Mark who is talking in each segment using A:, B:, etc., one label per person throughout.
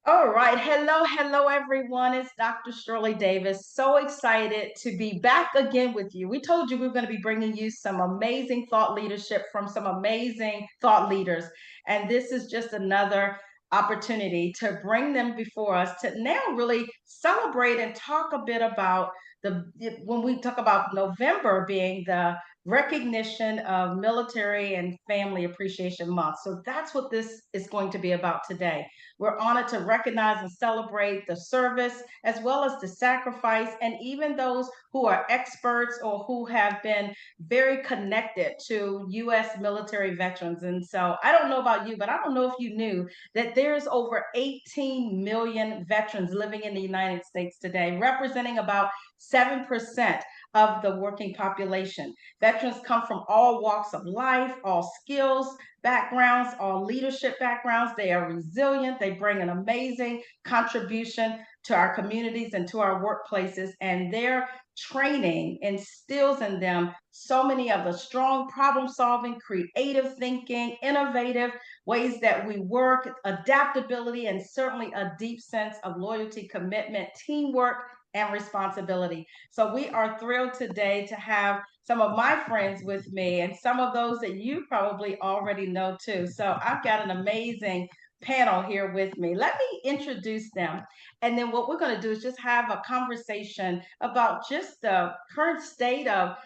A: All right. Hello, everyone. It's Dr. Shirley Davis. So excited to be back again with you. We told you we were going to be bringing you some amazing thought leadership from some amazing thought leaders. And this is just another opportunity to bring them before us to now really celebrate and talk a bit about when we talk about November being the recognition of Military and Family Appreciation Month. So that's what this is going to be about today. We're honored to recognize and celebrate the service as well as the sacrifice, and even those who are experts or who have been very connected to U.S. military veterans. And so I don't know about you, but I don't know if you knew that there's over 18 million veterans living in the United States today, representing about 7% of the working population. Veterans come from all walks of life, all skills, backgrounds, all leadership backgrounds. They are resilient. They bring an amazing contribution to our communities and to our workplaces. And their training instills in them so many of the strong problem solving, creative thinking, innovative ways that we work, adaptability, and certainly a deep sense of loyalty, commitment, teamwork, and responsibility. So we are thrilled today to have some of my friends with me and some of those that you probably already know too. So I've got an amazing panel here with me. Let me introduce them. And then what we're going to do is just have a conversation about just the current state of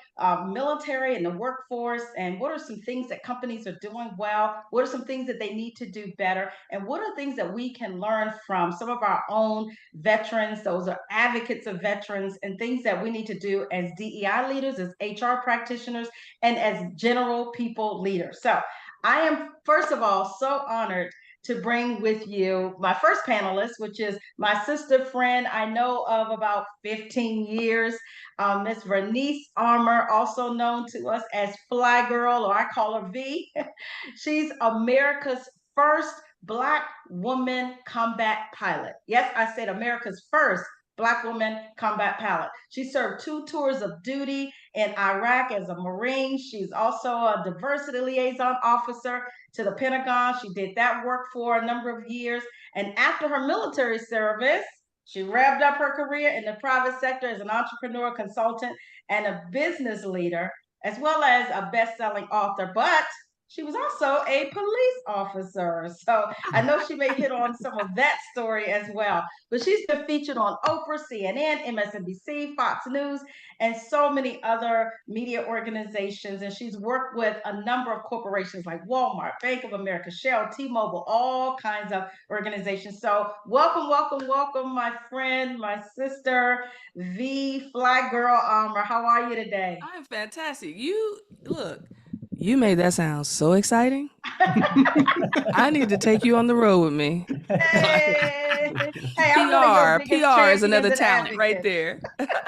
A: military and the workforce, and what are some things that companies are doing well, what are some things that they need to do better, and what are things that we can learn from some of our own veterans. Those are advocates of veterans, and things that we need to do as DEI leaders, as HR practitioners, and as general people leaders. So I am, first of all, so honored to bring with you my first panelist, which is my sister friend I know of about 15 years, Miss Vernice Armour, also known to us as Fly Girl, or I call her V. She's America's first Black woman combat pilot. Yes, I said America's first Black woman combat pilot. She served 2 tours of duty in Iraq as a Marine. She's also a diversity liaison officer to the Pentagon. She did that work for a number of years. And after her military service, she revved up her career in the private sector as an entrepreneur, consultant, and a business leader, as well as a best-selling author. But she was also a police officer. So I know she may hit on some of that story as well. But she's been featured on Oprah, CNN, MSNBC, Fox News, and so many other media organizations. And she's worked with a number of corporations like Walmart, Bank of America, Shell, T-Mobile, all kinds of organizations. So welcome, my friend, my sister, V Fly Girl Armor. How are you today?
B: I'm fantastic. You look, you made that sound so exciting. I need to take you on the road with me.
A: Hey, hey, I'm one of your
B: PR,
A: biggest
B: PR is
A: champions
B: another
A: and
B: talent right
A: advocates.
B: there.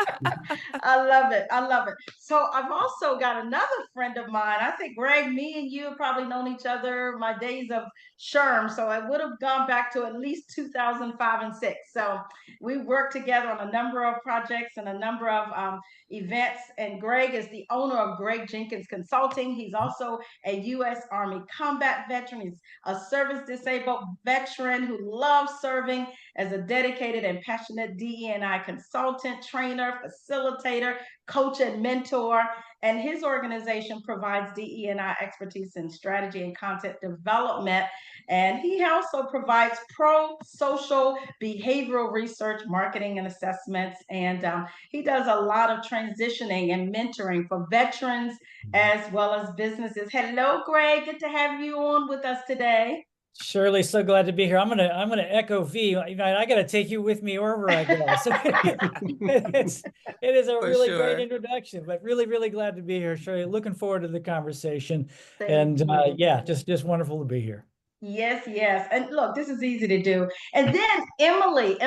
A: I love it. I love it. So I've also got another friend of mine. I think Greg, me and you have probably known each other my days of SHRM. So I would have gone back to at least 2005 and six. So we worked together on a number of projects and a number of events. And Greg is the owner of Greg Jenkins Consulting. He's also a U.S. Army combat veteran. He's a service disabled veteran who loves serving as a dedicated and passionate DE&I consultant, trainer, facilitator, coach, and mentor. And his organization provides DE&I expertise in strategy and content development. And he also provides pro-social behavioral research, marketing, and assessments. And he does a lot of transitioning and mentoring for veterans as well as businesses. Hello, Greg. Good to have you on with us today.
C: Shirley, so glad to be here. I'm gonna echo V. I got to take you with me wherever I go. So it is a
B: For
C: really great
B: sure.
C: introduction, but really glad to be here, Shirley. Looking forward to the conversation,
A: Thank
C: and
A: you.
C: yeah, just wonderful to be here.
A: Yes, yes. And look, this is easy to do. And then Emily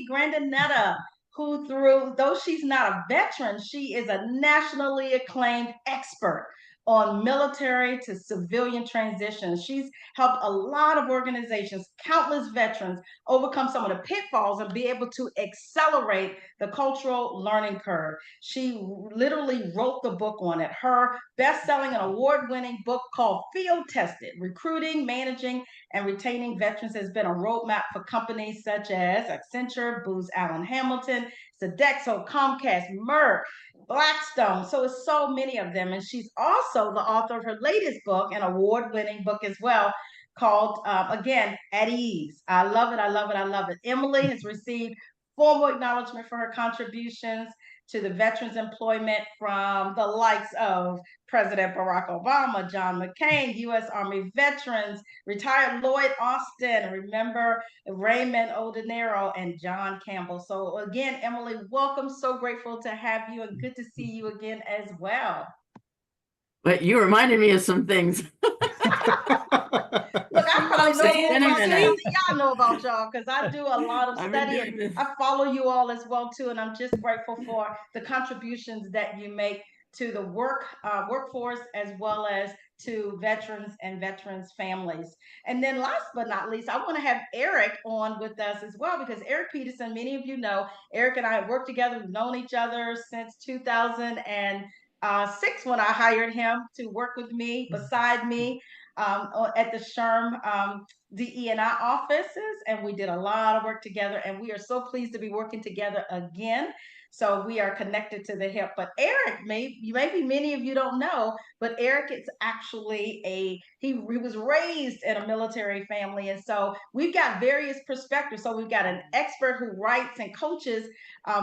A: Grandinetta, who though she's not a veteran, she is a nationally acclaimed expert on military to civilian transitions. She's helped a lot of organizations, countless veterans, overcome some of the pitfalls and be able to accelerate the cultural learning curve. She literally wrote the book on it. Her best-selling and award-winning book called Field Tested: Recruiting, Managing, and Retaining Veterans has been a roadmap for companies such as Accenture, Booz Allen Hamilton, Sodexo, Comcast, Merck, Blackstone. So it's so many of them. And she's also the author of her latest book, an award-winning book as well, called, again, At Ease. I love it. I love it. I love it. Emily has received formal acknowledgement for her contributions to the veterans employment from the likes of President Barack Obama, John McCain, U.S. Army veterans, retired Lloyd Austin, remember Raymond Odinero, and John Campbell. So again, Emily, welcome. So grateful to have you and good to see you again as well.
D: But you reminded me of some things.
A: Look, I probably know more about y'all than y'all know about y'all, because I do a lot of studying. I follow you all as well too, and I'm just grateful for the contributions that you make to the workforce, as well as to veterans and veterans families. And then last but not least, I want to have Eric on with us as well, because Eric Peterson, many of you know, Eric and I have worked together. We've known each other since 2006 when I hired him to work with me, beside me, at the SHRM DEI offices, and we did a lot of work together, and we are so pleased to be working together again. So we are connected to the hip. But Eric, maybe many of you don't know, but Eric is actually he was raised in a military family, and so we've got various perspectives. So we've got an expert who writes and coaches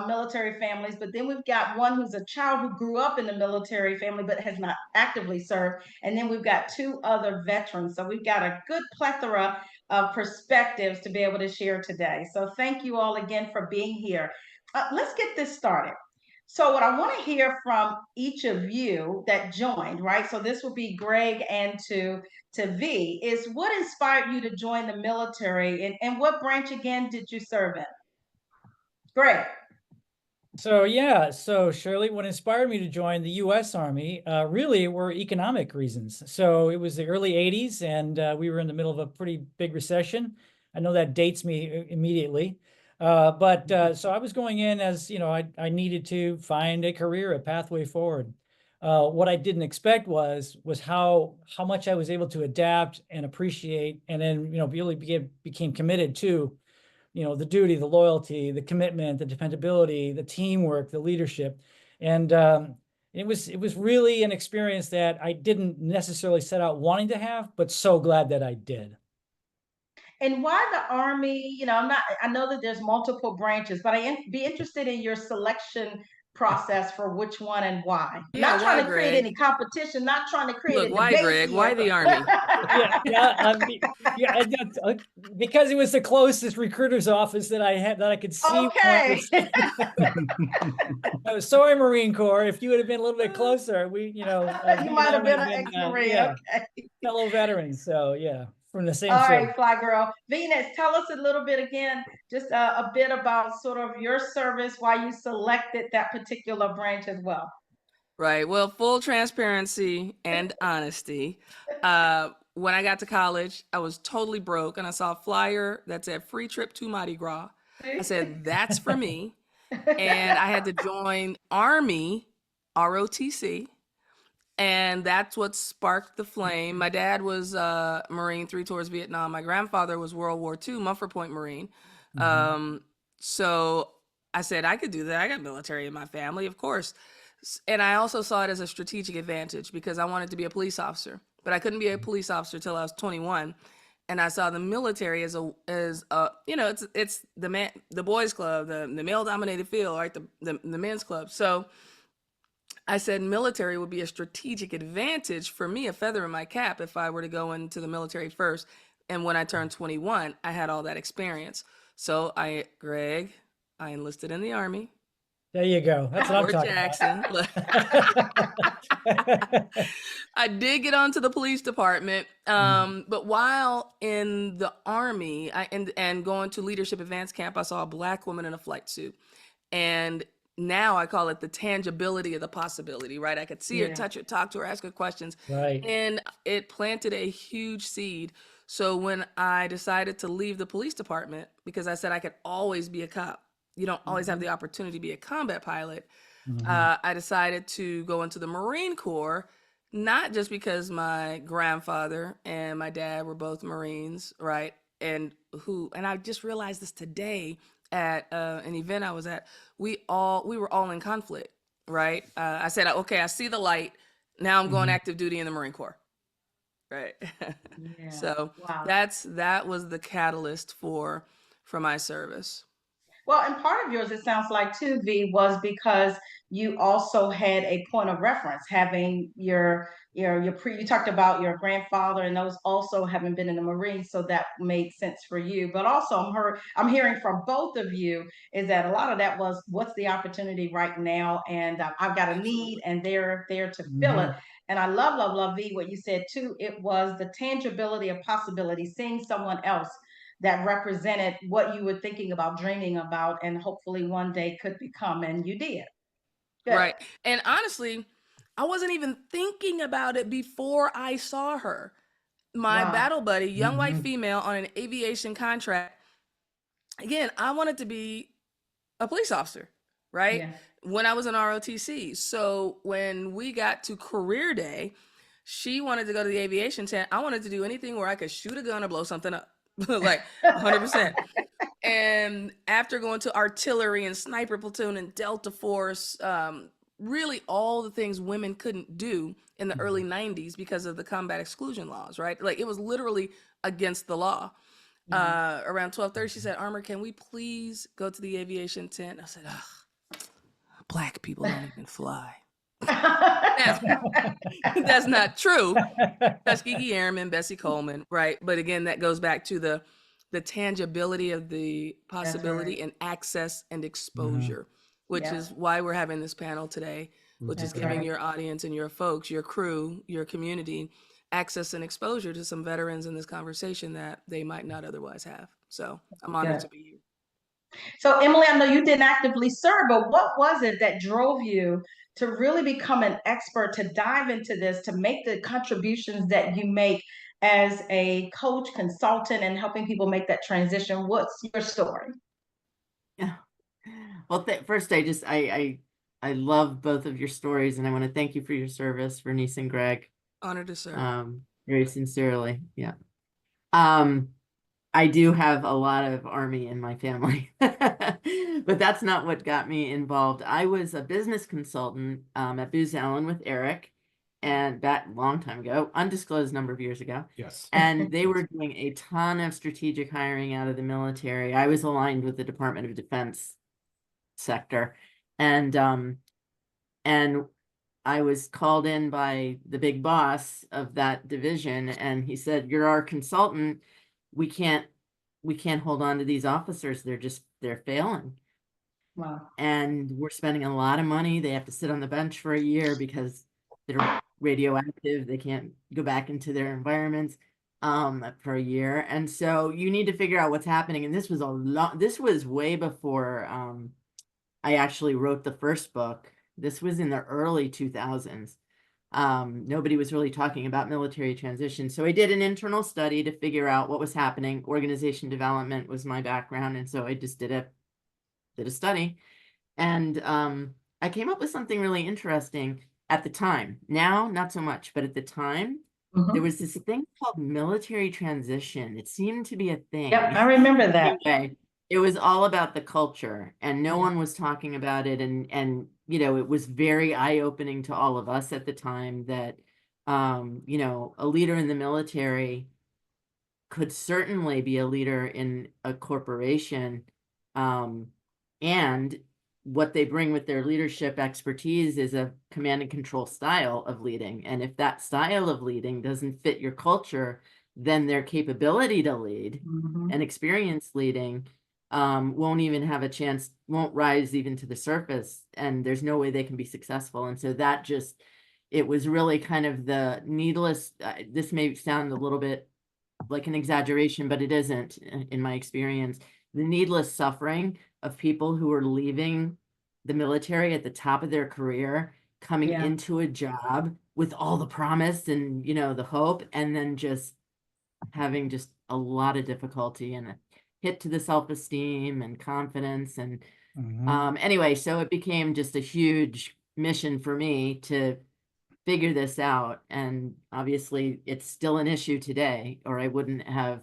A: military families, but then we've got one who's a child who grew up in the military family but has not actively served, and then we've got two other veterans. So we've got a good plethora of perspectives to be able to share today. So thank you all again for being here. Let's get this started. So what I want to hear from each of you that joined, right? So this will be Greg and to V, is what inspired you to join the military, and what branch again did you serve in? Greg.
C: So yeah, so Shirley, what inspired me to join the U.S. Army really were economic reasons. So it was the early 80s, and we were in the middle of a pretty big recession. I know that dates me immediately. So I was going in as, you know, I needed to find a career, a pathway forward. What I didn't expect was how much I was able to adapt and appreciate, and then, you know, really became committed to, you know, the duty, the loyalty, the commitment, the dependability, the teamwork, the leadership. And it was really an experience that I didn't necessarily set out wanting to have, but so glad that I did.
A: And why the Army? You know, I know that there's multiple branches, but be interested in your selection process for which one and why.
B: Yeah,
A: not trying
B: why,
A: to create
B: Greg?
A: any competition, not trying to create
B: Look,
A: a
B: why,
A: debate
B: Greg?
A: here,
B: Why the Army?
C: Because it was the closest recruiter's office that I had, that I could see.
A: Okay.
C: Sorry, Marine Corps. If you would have been a little bit closer,
A: you might have been an ex-Marine.
C: yeah,
A: Okay.
C: fellow veterans. So yeah, from the same.
A: All right, Fly Girl. Venus, tell us a little bit again, just a bit about sort of your service, why you selected that particular branch as well.
B: Right. Well, full transparency and honesty. When I got to college, I was totally broke, and I saw a flyer that said free trip to Mardi Gras. I said, that's for me. And I had to join Army, ROTC. And that's what sparked the flame. My dad was Marine, 3 tours Vietnam. My grandfather was World War II, Mumford Point Marine. So I said, I could do that. I got military in my family, of course. And I also saw it as a strategic advantage because I wanted to be a police officer, but I couldn't be a police officer till I was 21. And I saw the military as a you know, it's the boys club, the male dominated field, right? The men's club. So I said military would be a strategic advantage for me, a feather in my cap, if I were to go into the military first. And when I turned 21, I had all that experience. So Greg, I enlisted in the Army.
C: There you go. That's what I'm talking
B: Jackson.
C: about.
B: I did get onto the police department, but while in the Army and going to leadership advance camp, I saw a Black woman in a flight suit. And now I call it the tangibility of the possibility, right? I could see her,
A: Yeah.
B: touch her, talk to her, ask her questions.
C: Right.
B: And it planted a huge seed. So when I decided to leave the police department, because I said I could always be a cop, you don't always have the opportunity to be a combat pilot. I decided to go into the Marine Corps, not just because my grandfather and my dad were both Marines, right? And I just realized this today at an event I was at. We were all in conflict, right? I said, okay, I see the light. Now I'm going active duty in the Marine Corps, right?
A: Yeah.
B: So
A: Wow.
B: that was the catalyst for my service.
A: Well, and part of yours, it sounds like too, V, was because you also had a point of reference, having you talked about your grandfather and those also having been in the Marines, so that made sense for you. But also, I'm hearing from both of you is that a lot of that was what's the opportunity right now, and I've got a need,
B: Absolutely.
A: and they're there to fill it. And I love V what you said too. It was the tangibility of possibility, seeing someone else that represented what you were thinking about, dreaming about, and hopefully one day could become, and you did. Good.
B: Right. And honestly, I wasn't even thinking about it before I saw her. My
A: Wow.
B: battle buddy, young white female on an aviation contract. Again, I wanted to be a police officer, right?
A: Yeah.
B: When I was in ROTC. So when we got to career day, she wanted to go to the aviation tent. I wanted to do anything where I could shoot a gun or blow something up, like 100%. And after going to artillery and sniper platoon and Delta Force, really all the things women couldn't do in the early 90s because of the combat exclusion laws, right? Like it was literally against the law. Around 12:30, she said, Armor, can we please go to the aviation tent? I said, ugh, Black people don't even fly. That's not true. Tuskegee Airmen, Bessie Coleman, right? But again, that goes back to the tangibility of the possibility
A: right.
B: and access and exposure, which
A: Yeah.
B: is why we're having this panel today, which is
A: That's
B: giving
A: right.
B: your audience and your folks, your crew, your community, access and exposure to some veterans in this conversation that they might not otherwise have. So I'm honored
A: Good.
B: to be here.
A: So, Emily, I know you didn't actively serve, but what was it that drove you to really become an expert, to dive into this, to make the contributions that you make as a coach, consultant, and helping people make that transition? What's your story?
D: Yeah. Well, first, I love both of your stories, and I want to thank you for your service, Bernice and Greg.
B: Honored to serve.
D: Very sincerely. Yeah. I do have a lot of Army in my family, but that's not what got me involved. I was a business consultant at Booz Allen with Eric, and that long time ago, undisclosed number of years ago.
E: Yes.
D: And they were doing a ton of strategic hiring out of the military. I was aligned with the Department of Defense sector, and I was called in by the big boss of that division, and he said, "You're our consultant. We can't hold on to these officers. They're failing.
A: Wow.
D: And we're spending a lot of money. They have to sit on the bench for a year because they're radioactive. They can't go back into their environments for a year. And so you need to figure out what's happening." And this was way before I actually wrote the first book. This was in the early 2000s. Nobody was really talking about military transition. So I did an internal study to figure out what was happening. Organization development was my background. And so I just did a study. And I came up with something really interesting at the time. Now, not so much, but at the time, there was this thing called military transition. It seemed to be a thing.
A: Yep, I remember that.
D: Anyway, it was all about the culture, and no one was talking about it. And it was very eye-opening to all of us at the time that, a leader in the military could certainly be a leader in a corporation. And what they bring with their leadership expertise is a command and control style of leading. And if that style of leading doesn't fit your culture, then their capability to lead and experience leading won't even have a chance, won't rise even to the surface, and there's no way they can be successful. And so it was really kind of the needless, this may sound a little bit like an exaggeration, but it isn't in my experience, the needless suffering of people who are leaving the military at the top of their career, coming
A: Yeah.
D: into a job with all the promise and, the hope, and then just having just a lot of difficulty and a hit to the self-esteem and confidence. And anyway, so it became just a huge mission for me to figure this out. And obviously it's still an issue today, or I wouldn't have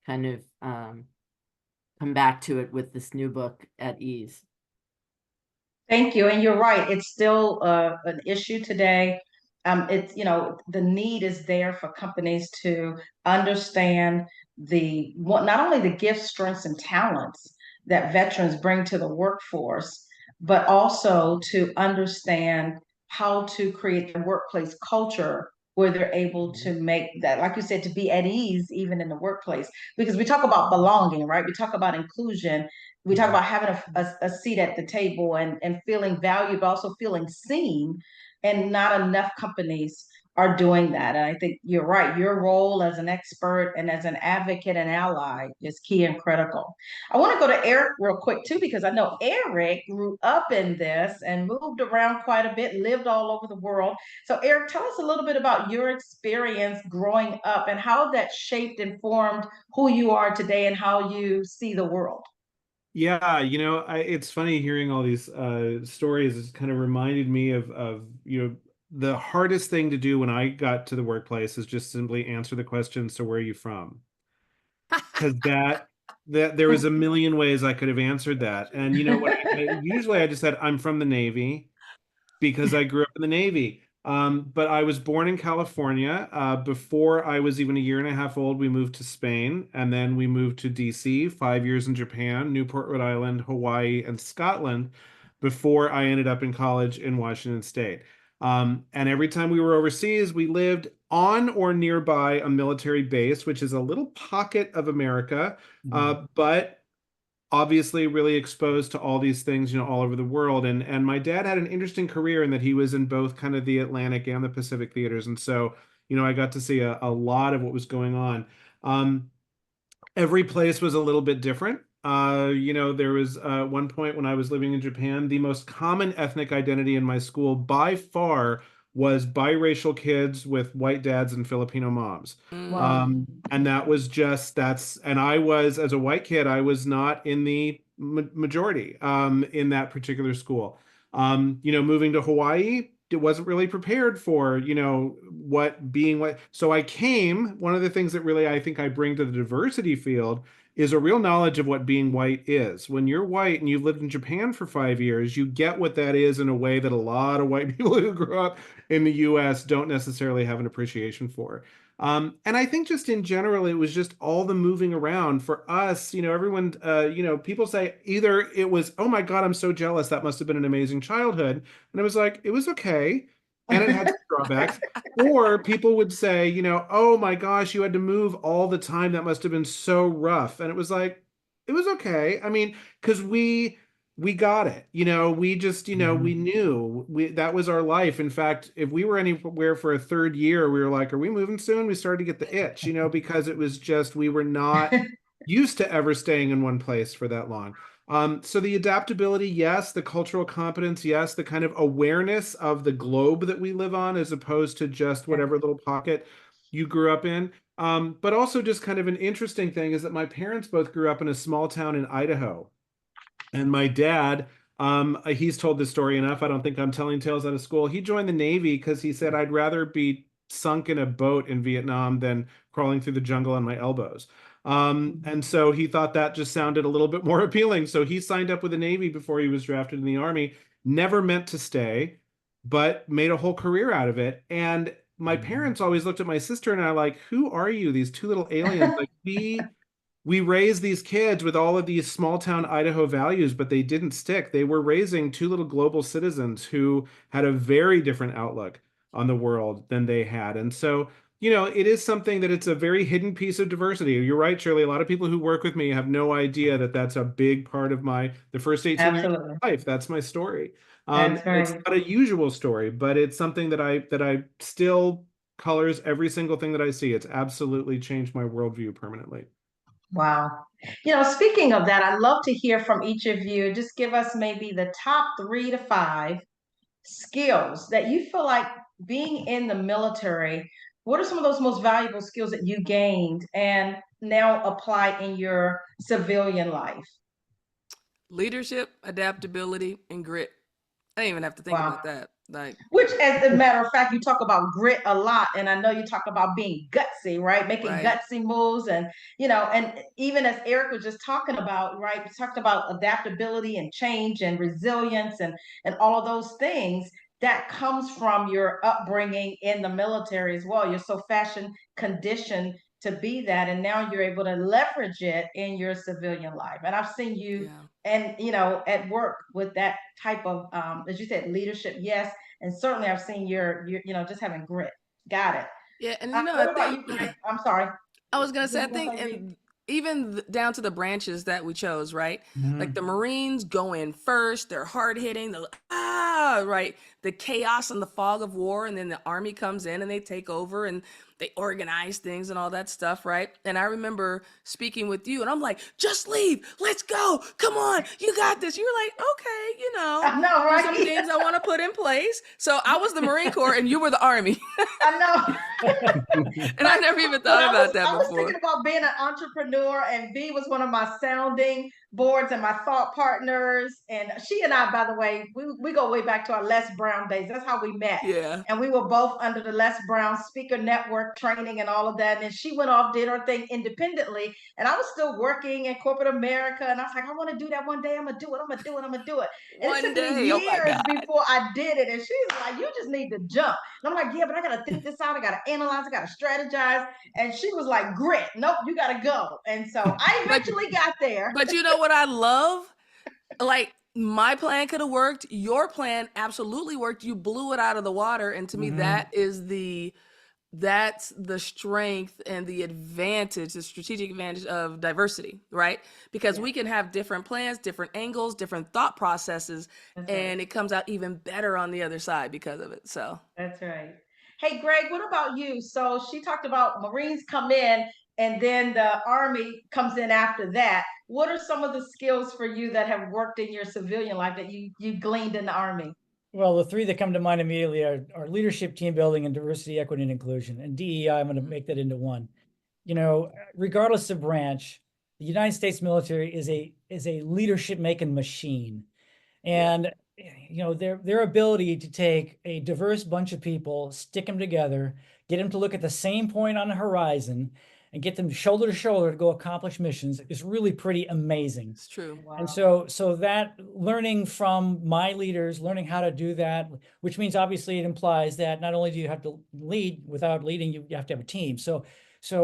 D: kind of come back to it with this new book at ease.
A: Thank you. And you're right. It's still an issue today. It's, the need is there for companies to understand not only the gifts, strengths, and talents that veterans bring to the workforce, but also to understand how to create the workplace culture where they're able to make that, like you said, to be at ease even in the workplace. Because we talk about belonging, right? We talk about inclusion, we talk about having a seat at the table and feeling valued, but also feeling seen. And not enough companies are doing that. And I think you're right. Your role as an expert and as an advocate and ally is key and critical. I want to go to Eric real quick too, because I know Eric grew up in this and moved around quite a bit, lived all over the world. So Eric, tell us a little bit about your experience growing up and how that shaped and formed who you are today and how you see the world.
E: Yeah, it's funny hearing all these stories. It's kind of reminded me of the hardest thing to do when I got to the workplace is just simply answer the question, so where are you from? Because that there was a million ways I could have answered that. And what usually I just said, I'm from the Navy, because I grew up in the Navy. But I was born in California. Before I was even a year and a half old, we moved to Spain, and then we moved to DC, 5 years in Japan, Newport, Rhode Island, Hawaii, and Scotland, before I ended up in college in Washington State. And every time we were overseas, we lived on or nearby a military base, which is a little pocket of America, but obviously really exposed to all these things, all over the world. And my dad had an interesting career in that he was in both kind of the Atlantic and the Pacific theaters. And so, I got to see a lot of what was going on. Every place was a little bit different. There was one point when I was living in Japan, the most common ethnic identity in my school by far was biracial kids with white dads and Filipino moms.
A: Wow.
E: And and I was, as a white kid, I was not in the majority in that particular school. Moving to Hawaii, it wasn't really prepared for, what. So one of the things that really I think I bring to the diversity field is a real knowledge of what being white is. When you're white and you've lived in Japan for 5 years, you get what that is in a way that a lot of white people who grew up in the US don't necessarily have an appreciation for. And I think just in general, it was just all the moving around for us, everyone, people say either it was, oh my God, I'm so jealous. That must have been an amazing childhood. And I was like, it was okay. And it had some drawbacks. Or people would say, oh my gosh, you had to move all the time. That must have been so rough. And it was like, it was okay. I mean, because we got it, we just, we knew that was our life. In fact, if we were anywhere for a third year, we were like, are we moving soon? We started to get the itch, because it was just, we were not used to ever staying in one place for that long. So the adaptability, yes, the cultural competence, yes, the kind of awareness of the globe that we live on, as opposed to just whatever little pocket you grew up in. But also just kind of an interesting thing is that my parents both grew up in a small town in Idaho. And my dad, he's told this story enough. I don't think I'm telling tales out of school. He joined the Navy because he said, I'd rather be sunk in a boat in Vietnam than crawling through the jungle on my elbows. And so he thought that just sounded a little bit more appealing. So he signed up with the Navy before he was drafted in the Army, never meant to stay, but made a whole career out of it. And my parents always looked at my sister and I like, who are you? These two little aliens. Like we raised these kids with all of these small town Idaho values, but they didn't stick. They were raising two little global citizens who had a very different outlook on the world than they had. And so, it is something that it's a very hidden piece of diversity. You're right, Shirley. A lot of people who work with me have no idea that that's a big part of the first 18 years of my life. That's my story.
A: That's right.
E: It's not a usual story, but it's something that I still colors every single thing that I see. It's absolutely changed my worldview permanently.
A: Wow. Speaking of that, I'd love to hear from each of you. Just give us maybe the top 3 to 5 skills that you feel like being in the military. What are some of those most valuable skills that you gained and now apply in your civilian life?
B: Leadership, adaptability, and grit. I didn't even have to think
A: Wow.
B: about that. Like,
A: Which, as a matter of fact, you talk about grit a lot, and I know you talk about being gutsy, right? Making
B: right.
A: gutsy moves, and even as Eric was just talking about, right? We talked about adaptability and change and resilience and all of those things that comes from your upbringing in the military as well. You're so fashion conditioned to be that, and now you're able to leverage it in your civilian life. And I've seen you,
B: Yeah.
A: and at work with that type of, as you said, leadership. Yes, and certainly I've seen your just having grit. Got it.
B: Yeah. And, you know, I
A: What about
B: think
A: you, Greg? I'm sorry.
B: I was gonna
A: Were
B: say, I
A: you gonna
B: think,
A: say V?
B: and even down to the branches that we chose, right? Like
C: Mhm.
B: the Marines go in first, they're hard hitting, right? The chaos and the fog of war, and then the Army comes in and they take over and they organize things and all that stuff, right? And I remember speaking with you, and I'm like, just leave, let's go, come on, you got this. You were like, okay,
A: I know,
B: there's some
A: right?
B: things I want to put in place. So I was the Marine Corps, and you were the Army,
A: I know.
B: and I never even
A: But
B: thought about that
A: I was
B: before.
A: thinking about being an entrepreneur, and V was one of my sounding boards and my thought partners. And she and I, by the way, we go way back to our Les Brown days. That's how we met.
B: Yeah.
A: And we were both under the Les Brown Speaker Network training and all of that. And then she went off, did her thing independently. And I was still working in corporate America. And I was like, I want to do that one day. I'm going to do it. I'm going to do it. I'm going to do it. And it
B: One
A: took me
B: day, oh my
A: years
B: God.
A: before I did it. And she's like, you just need to jump. And I'm like, yeah, but I got to think this out. I got to analyze. I got to strategize. And she was like, grit. Nope, you got to go. And so I
B: But
A: eventually got there.
B: but you know what I love? Like my plan could have worked. Your plan absolutely worked. You blew it out of the water. And to me,
C: Mhm.
B: that's the strength and the advantage, the strategic advantage of diversity, right? Because
A: Yeah,
B: we can have different plans, different angles, different thought processes,
A: that's right.
B: and it comes out even better on the other side because of it. So
A: That's right. Hey, Greg, what about you? So she talked about Marines come in and then the Army comes in after that. What are some of the skills for you that have worked in your civilian life that you gleaned in the Army?
C: Well, the three that come to mind immediately are leadership, team building, and diversity, equity, and inclusion. And DEI, I'm going to make that into one. Regardless of branch, the United States military is a leadership making machine.
B: yeah,
C: And their ability to take a diverse bunch of people, stick them together, get them to look at the same point on the horizon, and get them shoulder to shoulder to go accomplish missions is really pretty amazing.
B: it's true.
C: And
A: Wow.
C: so that learning from my leaders, learning how to do that, which means obviously it implies that not only do you have to lead, without leading, you have to have a team. So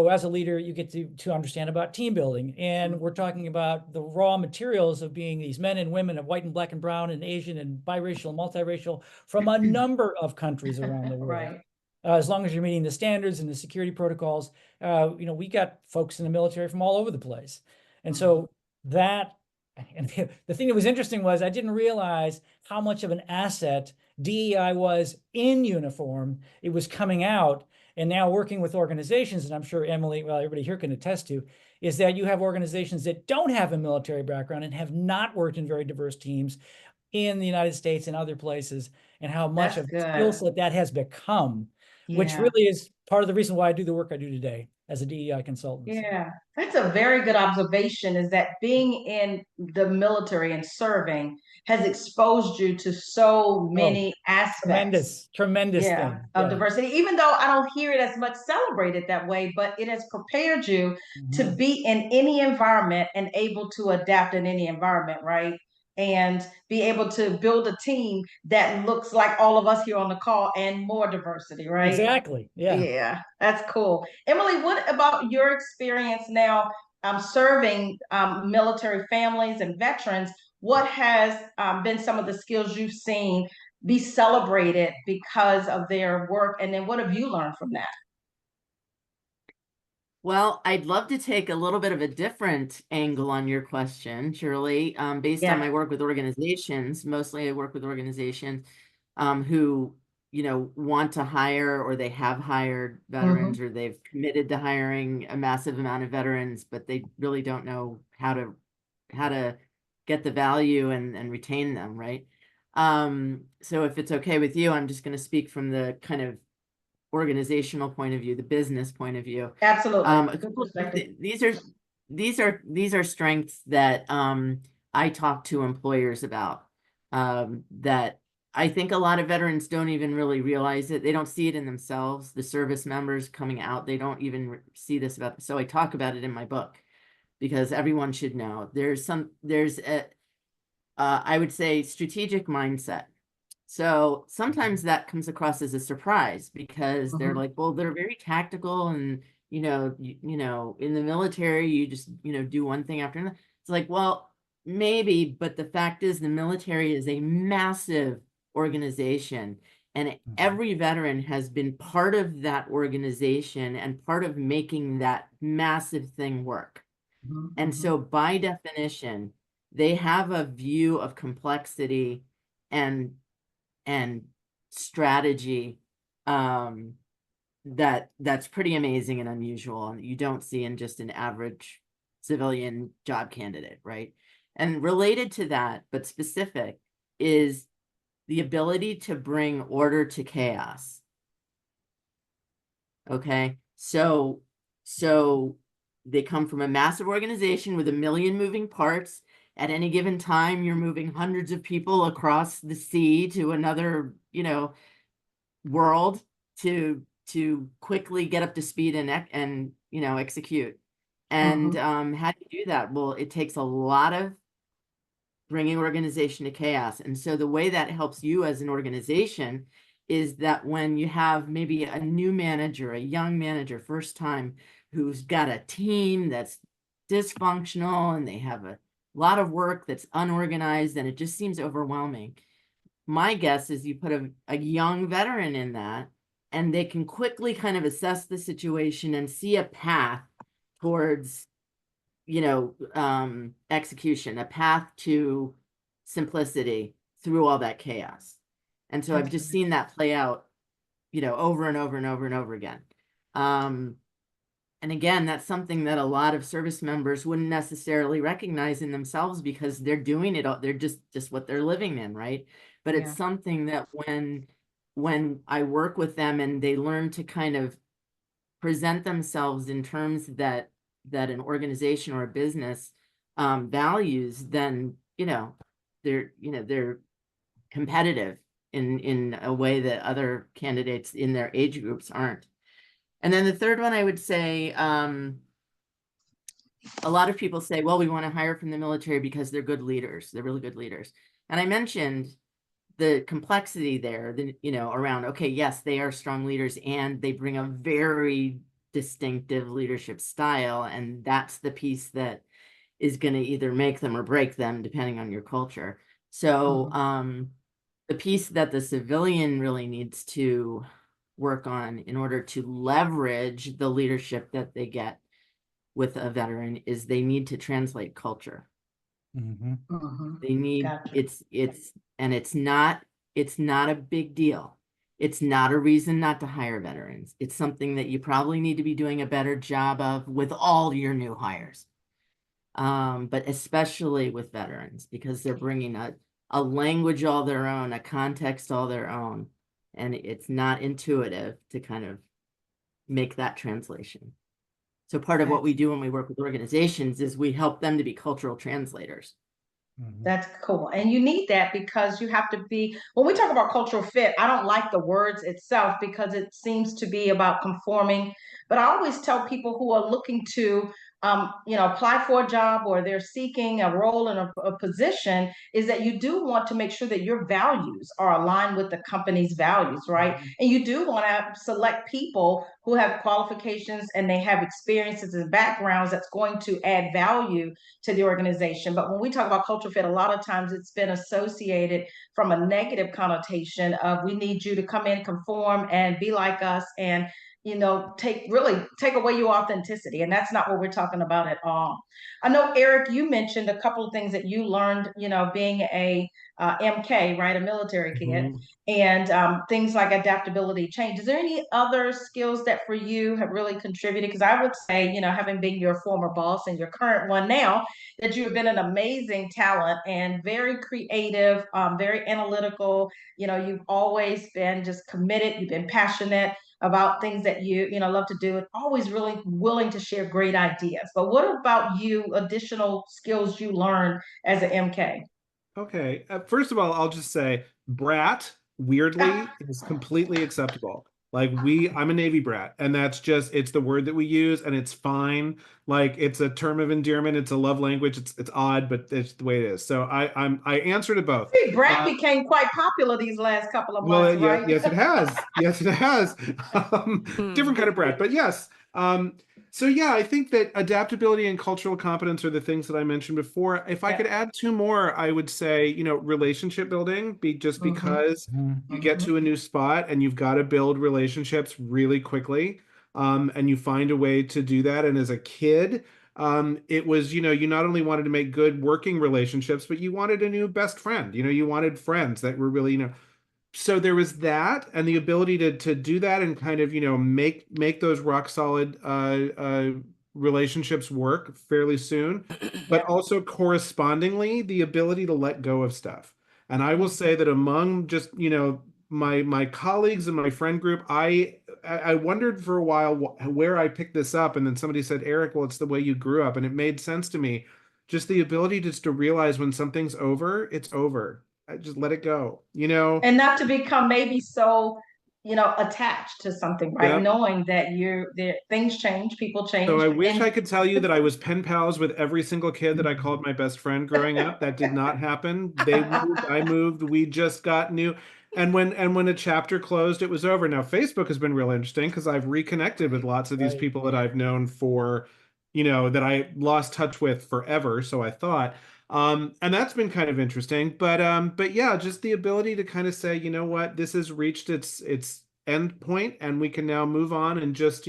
C: as a leader, you get to understand about team building. And we're talking about the raw materials of being these men and women of white and black and brown and Asian and biracial, multiracial from a number of countries around the world.
A: Right.
C: As long as you're meeting the standards and the security protocols, we got folks in the military from all over the place. And so that, and the thing that was interesting was I didn't realize how much of an asset DEI was in uniform. It was coming out, and now working with organizations, and I'm sure Emily, well, everybody here can attest to, is that you have organizations that don't have a military background and have not worked in very diverse teams in the United States and other places, and how much
A: That's
C: of a skill
A: good.
C: set that has become, which
A: Yeah.
C: really is part of the reason why I do the work I do today as a DEI consultant. So.
A: Yeah, that's a very good observation, is that being in the military and serving has exposed you to so
C: Oh,
A: many aspects,
C: tremendous
A: yeah,
C: thing.
A: of
C: Yeah.
A: diversity. Even though I don't hear it as much celebrated that way, but it has prepared you to
C: Mhm.
A: be in any environment and able to adapt in any environment, right? And be able to build a team that looks like all of us here on the call and more diversity, right?
C: Exactly. Yeah.
A: Yeah, that's cool. Emily, what about your experience now serving military families and veterans? What has been some of the skills you've seen be celebrated because of their work? And then what have you learned from that?
D: Well, I'd love to take a little bit of a different angle on your question, Shirley. Based on
A: Yeah.
D: my work with organizations, mostly I work with organizations who want to hire, or they have hired veterans, or they've committed to hiring a massive amount of veterans, but they really don't know how to get the value and retain them, right? So if it's okay with you, I'm just going to speak from the kind of organizational point of view, the business point of view.
A: Absolutely. Good perspective.
D: These are strengths that I talk to employers about, that I think a lot of veterans don't even really realize it. They don't see it in themselves. The service members coming out, they don't even see this about. So I talk about it in my book because everyone should know. There's a I would say strategic mindset. So sometimes that comes across as a surprise because they're like, well, they're very tactical, and in the military, you just do one thing after another. It's like, well, maybe, but the fact is, the military is a massive organization, and every veteran has been part of that organization and part of making that massive thing work. And so by definition, they have a view of complexity and strategy that's pretty amazing and unusual, and you don't see in just an average civilian job candidate, right? And related to that, but specific, is the ability to bring order to chaos. Okay, so they come from a massive organization with 1 million moving parts. At any given time, you're moving hundreds of people across the sea to another, world to quickly get up to speed and execute. And how do you do that? Well, it takes a lot of bringing organization to chaos. And so the way that helps you as an organization is that when you have maybe a new manager, a young manager, first time, who's got a team that's dysfunctional and they have a lot of work that's unorganized and it just seems overwhelming. My guess is you put a young veteran in that, and they can quickly kind of assess the situation and see a path towards, execution, a path to simplicity through all that chaos. And so I've just seen that play out, over and over and over and over again. And again, that's something that a lot of service members wouldn't necessarily recognize in themselves because they're doing it. They're just what they're living in, right? But it's something that when I work with them and they learn to kind of present themselves in terms that an organization or a business values, then they're competitive in a way that other candidates in their age groups aren't. And then the third one, I would say, a lot of people say, well, we want to hire from the military because they're good leaders. They're really good leaders. And I mentioned the complexity there, around, okay, yes, they are strong leaders and they bring a very distinctive leadership style. And that's the piece that is going to either make them or break them, depending on your culture. So the piece that the civilian really needs to work on in order to leverage the leadership that they get with a veteran is they need to translate culture. They need, it's not a big deal. It's not a reason not to hire veterans. It's something that you probably need to be doing a better job of with all your new hires. But especially with veterans, because they're bringing a language all their own, a context all their own. And it's not intuitive to kind of make that translation. So part of what we do when we work with organizations is we help them to be cultural translators.
A: That's cool. And you need that because you have to be, when we talk about cultural fit, I don't like the words itself because it seems to be about conforming. But I always tell people who are looking to apply for a job or they're seeking a role in a position is that you do want to make sure that your values are aligned with the company's values, right? And you do want to select people who have qualifications and they have experiences and backgrounds that's going to add value to the organization. But when we talk about cultural fit, a lot of times it's been associated from a negative connotation of we need you to come in, conform, and be like us. And take away your authenticity. And that's not what we're talking about at all. I know, Eric, you mentioned a couple of things that you learned, being a MK, right, a military kid,
E: Mhm.
A: and things like adaptability, change. Is there any other skills that for you have really contributed? Because I would say, having been your former boss and your current one now, that you've been an amazing talent and very creative, very analytical. You've always been just committed. You've been passionate about things that you love to do, and always really willing to share great ideas. But what about you, additional skills you learned as an MK?
E: Okay. First of all, I'll just say brat, weirdly, is completely acceptable. Like I'm a Navy brat, and that's just it's the word that we use, and it's fine. Like it's a term of endearment, it's a love language. It's odd, but it's the way it is. So I answer to both.
A: Brett became quite popular these last couple of
E: Well,
A: months,
E: yeah,
A: right?
E: yes, it has. Yes, it has.
B: Hmm.
E: Different kind of brat, but yes. So yeah, I think that adaptability and cultural competence are the things that I mentioned before. If I
A: Yeah.
E: could add two more, I would say, relationship building,
A: Mhm.
E: because you get
A: Mhm.
E: to a new spot and you've got to build relationships really quickly. And you find a way to do that. And as a kid, it was, you not only wanted to make good working relationships, but you wanted a new best friend. You wanted friends that were really, so there was that and the ability to do that and kind of make those rock solid relationships work fairly soon, but
A: Yeah.
E: also correspondingly the ability to let go of stuff. And I will say that among just my colleagues and my friend group, I wondered for a while where I picked this up, and then somebody said, Eric, well, it's the way you grew up, and it made sense to me. Just the ability just to realize when something's over, it's over. I just let it go.
A: And not to become maybe so, attached to something, right?
E: Yeah.
A: Knowing that things change, people
E: So
A: change,
E: I wish
A: and
E: I could tell you that I was pen pals with every single kid that I called my best friend growing up. That did not happen. They moved, I moved, we just got new. And when a chapter closed, it was over. Now, Facebook has been real interesting because I've reconnected with lots of these
C: Right.
E: people that I've known for, that I lost touch with forever, so I thought. And that's been kind of interesting. But yeah, just the ability to kind of say, you know what, this has reached its end point and we can now move on and just,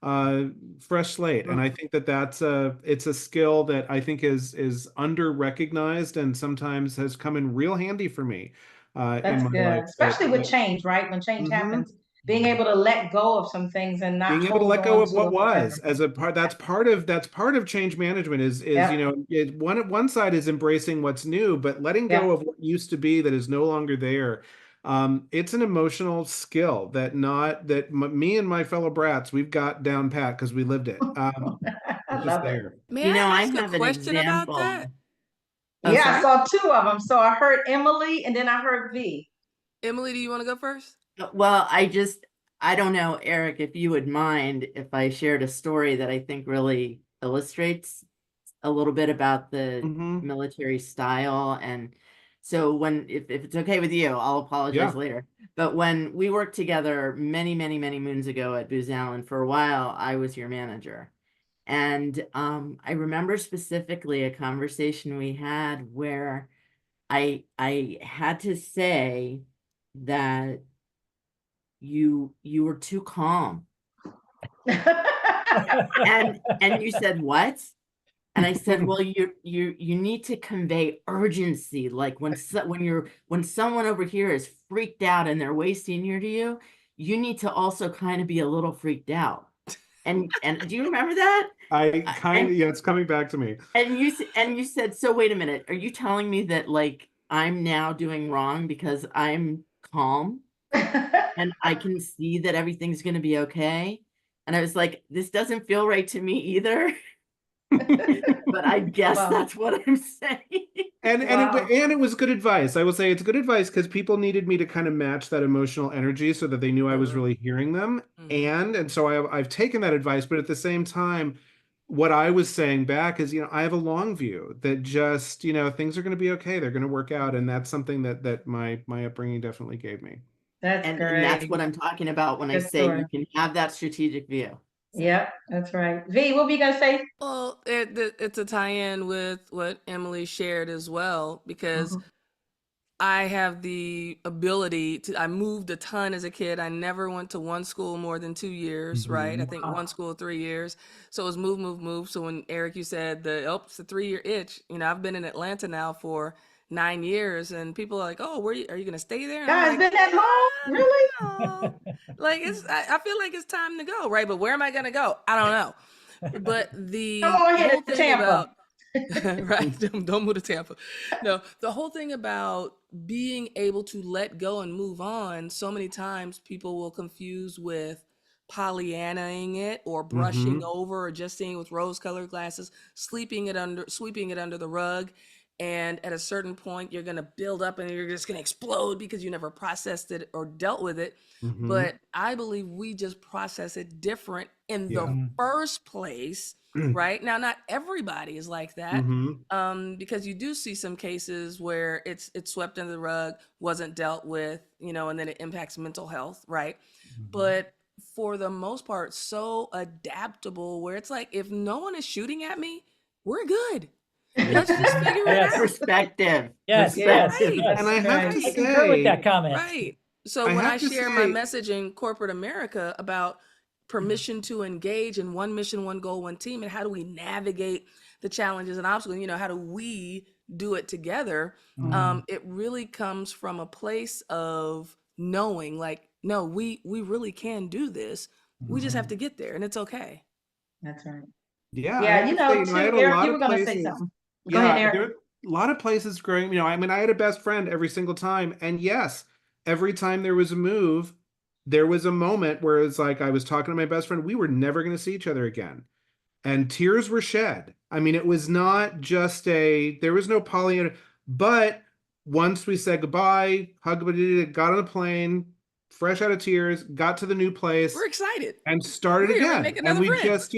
E: uh fresh slate. And I think that it's a skill that I think is under recognized and sometimes has come in real handy for me in
A: that's
E: my
A: good,
E: life.
A: especially with change, right? When change
E: Mhm.
A: happens, being able to let go of some things and not
E: Being able to
A: hold
E: let go
A: on
E: of
A: to
E: what
A: it
E: was
A: forever.
E: as a part, that's part of change management is
A: Yep.
E: one side is embracing what's new, but letting go
A: Yep.
E: of what used to be that is no longer there. It's an emotional skill that not that me and my fellow brats we've got down pat because we lived it.
A: I
E: It's just
A: love it.
E: there.
B: May
D: You know,
B: I
D: I
B: ask a
D: have an
B: question about
D: example.
B: that?
D: Oh,
A: Yeah, I
D: sorry.
A: saw two of them. So I heard Emily and then I heard V.
B: Emily, do you want to go first?
D: Well, I don't know, Eric, if you would mind if I shared a story that I think really illustrates a little bit about the
E: Hmm.
D: military style. And so if it's okay with you, I'll apologize
E: Yeah.
D: later. But when we worked together many, many, many moons ago at Booz Allen, for a while, I was your manager. And I remember specifically a conversation we had where I had to say that you were too calm. And you said, what? And I said, well, you need to convey urgency. Like when someone over here is freaked out and they're way senior to you, you need to also kind of be a little freaked out. And do you remember that?
E: I kind
D: And
E: of, yeah, it's coming back to me.
D: you said, so wait a minute, are you telling me that like I'm now doing wrong because I'm calm and I can see that everything's going to be okay? And I was like, this doesn't feel right to me either. But I guess
A: Wow.
D: that's what I'm saying.
A: Wow.
E: And it was good advice. I will say it's good advice because people needed me to kind of match that emotional energy so that they knew I was
B: Mhm.
E: really hearing them.
B: Mhm.
E: And so I've taken that advice, but at the same time, what I was saying back is, I have a long view that just, things are going to be okay. They're going to work out, and that's something that my upbringing definitely gave me.
A: That's
D: And that's
A: great.
D: what I'm talking about when I
A: Good
D: say
A: story.
D: you can have that strategic view. So,
A: Yep, that's right. V, what were you gonna say?
B: Well, it's a tie-in with what Emily shared as well, because
A: Mhm.
B: I have the ability to, I moved a ton as a kid. I never went to one school more than 2 years, right? I think
A: Wow.
B: one school 3 years. So it was move, move, move. So when Eric, you said it's a 3-year itch, I've been in Atlanta now for 9 years, and people are like, oh, are you going to stay there? And I'm
A: Guys,
B: like,
A: been that long? Really?
B: no. Like, I feel like it's time to go, right? But where am I going to go? I don't know. But
A: Come
B: the
A: on here
B: whole
A: to
B: thing
A: Tampa.
B: about right, don't move to Tampa. No, the whole thing about being able to let go and move on, so many times people will confuse with Pollyannaing it or brushing
E: Mm-hmm.
B: over or just seeing with rose-colored glasses, sweeping it under the rug. And at a certain point, you're going to build up and you're just going to explode because you never processed it or dealt with it.
E: Mm-hmm.
B: But I believe we just process it different in the
E: Yeah.
B: first place, right? Now, not everybody is like that,
E: Mm-hmm.
B: because you do see some cases where it's swept under the rug, wasn't dealt with, and then it impacts mental health, right? But for the most part, so adaptable where it's like, if no one is shooting at me, we're good. Let's just figure it
C: Yes.
B: out.
D: Perspective.
C: Yes, yes,
D: Perspective.
B: Right.
E: And I have to
C: I concur with that
E: say,
C: comment.
B: Right. So
E: I
B: when I
E: have to
B: share my
E: say,
B: message in corporate America about permission to engage in one mission, one goal, one team, and how do we navigate the challenges and obstacles, how do we do it together? It really comes from a place of knowing, like, no, we really can do this. We just have to get there, and it's okay.
A: That's right.
E: yeah, I
A: Yeah,
E: have to say, I
A: too,
E: had a
A: Eric,
E: lot
A: you were
E: of
A: going to say
E: places.
A: something. Go ahead,
E: Yeah, there
A: Eric.
E: were a lot of places growing. I mean, I had a best friend every single time, and yes, every time there was a move, there was a moment where it's like I was talking to my best friend. We were never going to see each other again, and tears were shed. I mean, it was not just there was no Pollyanna, but once we said goodbye, got on the plane, fresh out of tears, got to the new place
B: We're excited.
E: and started
B: We're gonna
E: again.
B: make
E: And
B: another
E: we
B: friend.
E: just,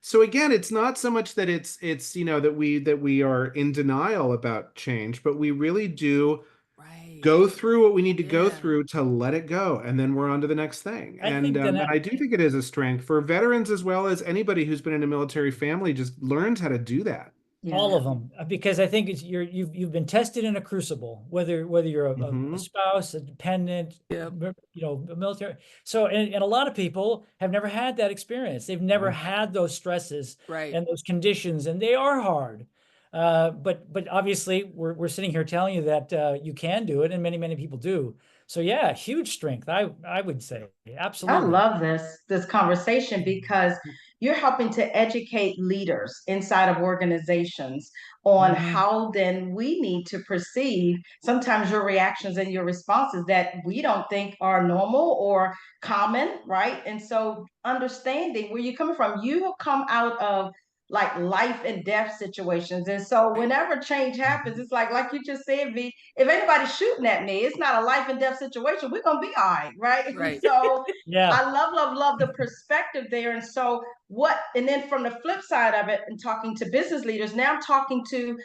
E: so again, it's not so much that it's that we are in denial about change, but we really do
B: Right.
E: go through what we need to go
B: Yeah.
E: through to let it go, and then we're on to the next thing.
C: I
E: And
C: think
E: and I do think it is a strength for veterans as well as anybody who's been in a military family, just learns how to do that.
C: all of them, because I think you've been tested in a crucible, whether you're a
E: Mhm.
C: spouse, a dependent,
B: Yep.
C: a military. So, and a lot of people have never had that experience. They've never
E: Yeah.
C: had those stresses
B: Right.
C: and those conditions, and they are hard. But obviously, we're sitting here telling you that you can do it, and many people do. So yeah, huge strength. I would say
A: I
C: absolutely.
A: love this conversation because you're helping to educate leaders inside of organizations on how then we need to perceive sometimes your reactions and your responses that we don't think are normal or common, right? And so understanding where you're coming from, you have come out of like life and death situations. And so whenever change happens, it's like you just said, V, if anybody's shooting at me, it's not a life and death situation. We're gonna be all right, right?
B: Right.
A: So
C: Yeah.
A: I love the perspective there. And so and then from the flip side of it, and talking to business leaders, now I'm talking to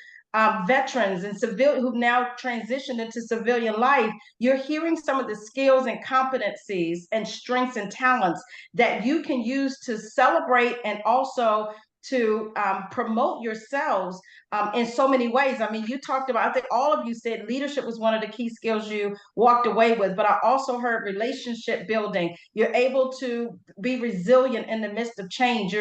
A: veterans and civilian who've now transitioned into civilian life. You're hearing some of the skills and competencies and strengths and talents that you can use to celebrate and also to promote yourselves in so many ways. I mean, you talked about, I think all of you said leadership was one of the key skills you walked away with, but I also heard relationship building. You're able to be resilient in the midst of change.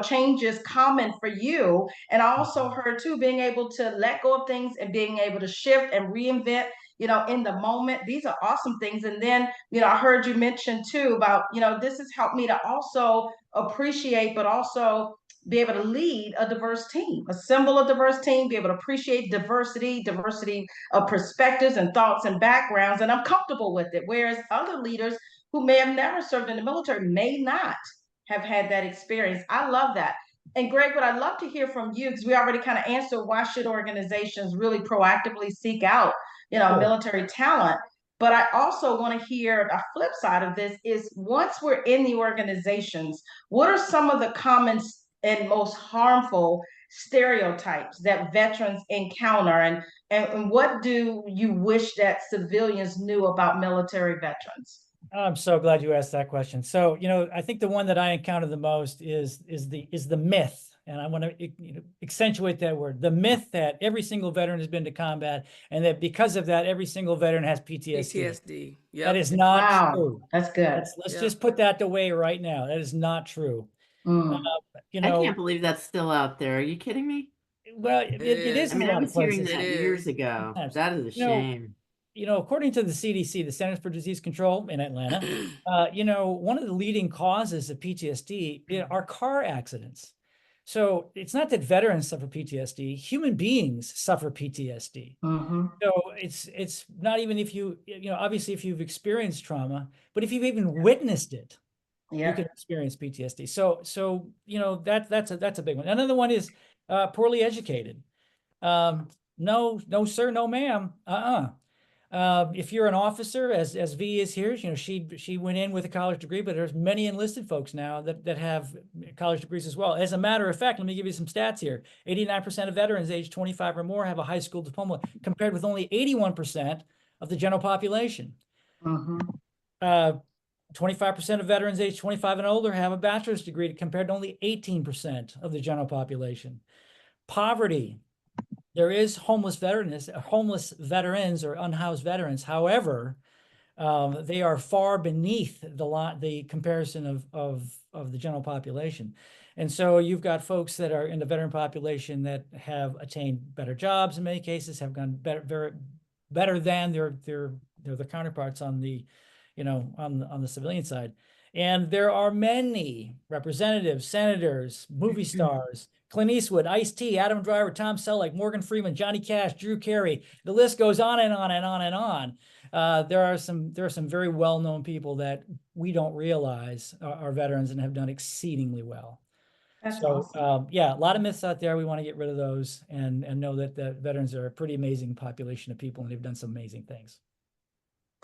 A: Change is common for you. And I also heard too, being able to let go of things and being able to shift and reinvent in the moment. These are awesome things. And then, I heard you mention too about, this has helped me to also appreciate, but also be able to lead a diverse team, assemble a diverse team, be able to appreciate diversity of perspectives and thoughts and backgrounds, and I'm comfortable with it. Whereas other leaders who may have never served in the military may not have had that experience. I love that. And Greg, what I'd love to hear from you, because we already kind of answered why should organizations really proactively seek out,
C: Sure.
A: military talent. But I also want to hear a flip side of this is once we're in the organizations, what are some of the common and most harmful stereotypes that veterans encounter, and what do you wish that civilians knew about military veterans?
C: I'm so glad you asked that question. So, I think the one that I encounter the most is the myth and I want to accentuate that word, the myth that every single veteran has been to combat and that because of that, every single veteran has PTSD.
B: PTSD.
C: That
B: Yep.
C: is not
A: Wow,
C: true.
A: that's good.
C: Let's
B: Yep.
C: just put that away right now. That is not true.
A: Mm.
C: You
D: I
C: know,
D: can't believe that's still out there. Are you kidding me?
C: well, it is
D: I
C: in a
D: mean, I
C: lot of
D: was hearing
C: places.
D: that
B: It
D: years
B: is.
D: ago.
C: Sometimes.
D: That is a shame.
C: According to the CDC, the Centers for Disease Control in Atlanta, one of the leading causes of PTSD are car accidents. So it's not that veterans suffer PTSD, human beings suffer PTSD.
A: Mm-hmm.
C: So it's not even if obviously if you've experienced trauma, but if you've even witnessed it, you
A: Yeah.
C: can experience PTSD. So that's a big one. Another one is poorly educated. No, sir, no, ma'am. If you're an officer, as V is here, she went in with a college degree, but there's many enlisted folks now that have college degrees as well. As a matter of fact, let me give you some stats here. 89% of veterans aged 25 or more have a high school diploma, compared with only 81% of the general population.
A: Mm-hmm.
C: 25% of veterans aged 25 and older have a bachelor's degree, compared to only 18% of the general population. Poverty. There is homeless veterans or unhoused veterans. However, they are far beneath the comparison of the general population. And so you've got folks that are in the veteran population that have attained better jobs in many cases, have gone better than their counterparts on the on the civilian side. And there are many representatives, senators, movie stars, Clint Eastwood, Ice-T, Adam Driver, Tom Selleck, Morgan Freeman, Johnny Cash, Drew Carey. The list goes on and on and on and on. There are some very well-known people that we don't realize are veterans and have done exceedingly well.
A: That's
C: So
A: awesome.
C: yeah, a lot of myths out there. We want to get rid of those and know that the veterans are a pretty amazing population of people and they've done some amazing things.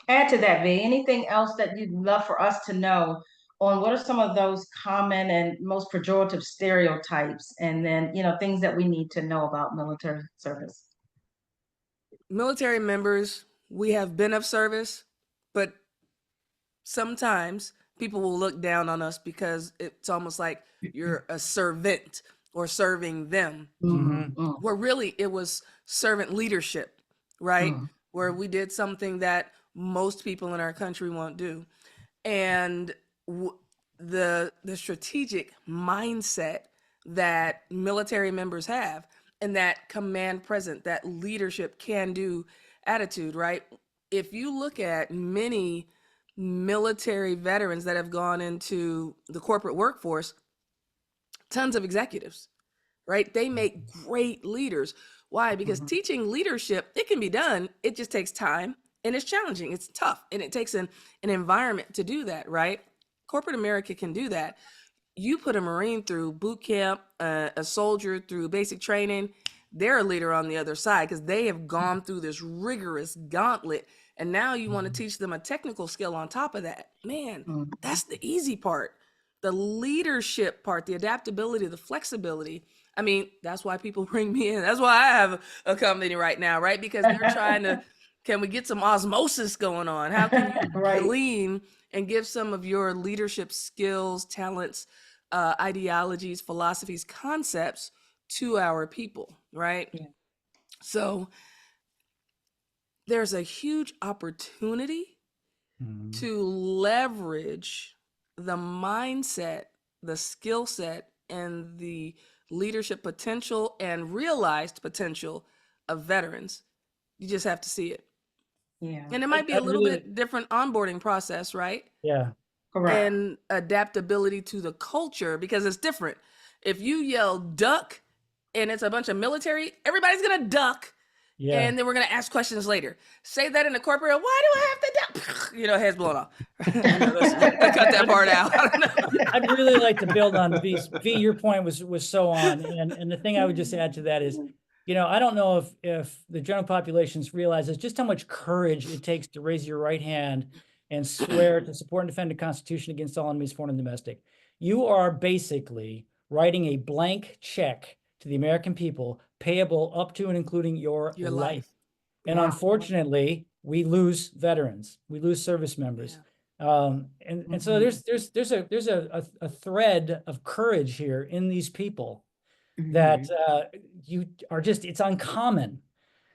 A: Add to that, V. Anything else that you'd love for us to know on what are some of those common and most pejorative stereotypes, and then things that we need to know about military service?
B: Military members, we have been of service, but sometimes people will look down on us because it's almost like you're a servant or serving them.
A: Mm-hmm.
B: Where really it was servant leadership, right?
A: Mm-hmm.
B: Where we did something that most people in our country won't do. And the strategic mindset that military members have, and that command present, that leadership can do attitude, right? If you look at many military veterans that have gone into the corporate workforce, tons of executives, right? They make great leaders. Why? Because teaching leadership, it can be done. It just takes time and it's challenging. It's tough. And it takes an environment to do that, right? Corporate America can do that. You put a Marine through boot camp, a soldier through basic training, they're a leader on the other side because they have gone through this rigorous gauntlet. And now you want to teach them a technical skill on top of that. Man, that's the easy part. The leadership part, the adaptability, the flexibility. I mean, that's why people bring me in. That's why I have a company right now, right? Because they're trying to, can we get some osmosis going on? How can you
A: Right.
B: glean and give some of your leadership skills, talents, ideologies, philosophies, concepts to our people, right?
C: Yeah.
B: So there's a huge opportunity to leverage the mindset, the skill set, and the leadership potential and realized potential of veterans. You just have to see it.
A: Yeah.
B: And it might be a little bit different onboarding process, right?
C: Yeah.
A: Correct.
B: And adaptability to the culture, because it's different. If you yell duck and it's a bunch of military, everybody's gonna duck.
C: Yeah.
B: And then we're gonna ask questions later. Say that in the corporate, why do I have to duck? Heads blown off. I cut that part out. I don't know.
C: I'd really like to build on V. Your point was so on, and the thing I would just add to that is, I don't know if the general population realizes just how much courage it takes to raise your right hand and swear to support and defend the Constitution against all enemies, foreign and domestic. You are basically writing a blank check to the American people, payable up to and including your life. And unfortunately, we lose veterans, we lose service members. And so there's a thread of courage here in these people that you are just, it's uncommon.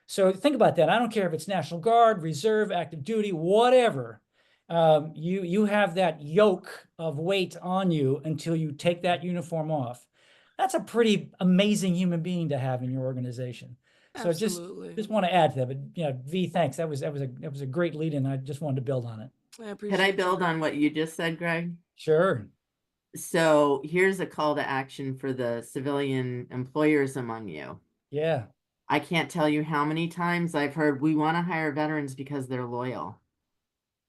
C: So think about that. I don't care if it's National Guard, Reserve, active duty, whatever. You have that yoke of weight on you until you take that uniform off. That's a pretty amazing human being to have in your organization. So
B: Absolutely.
C: just want to add to that. But yeah, V, thanks. That was a great lead, and I just wanted to build on it.
B: I appreciate
D: Could I
B: you.
D: build on what you just said, Greg?
C: Sure.
D: So here's a call to action for the civilian employers among you.
C: Yeah.
D: I can't tell you how many times I've heard we want to hire veterans because they're loyal.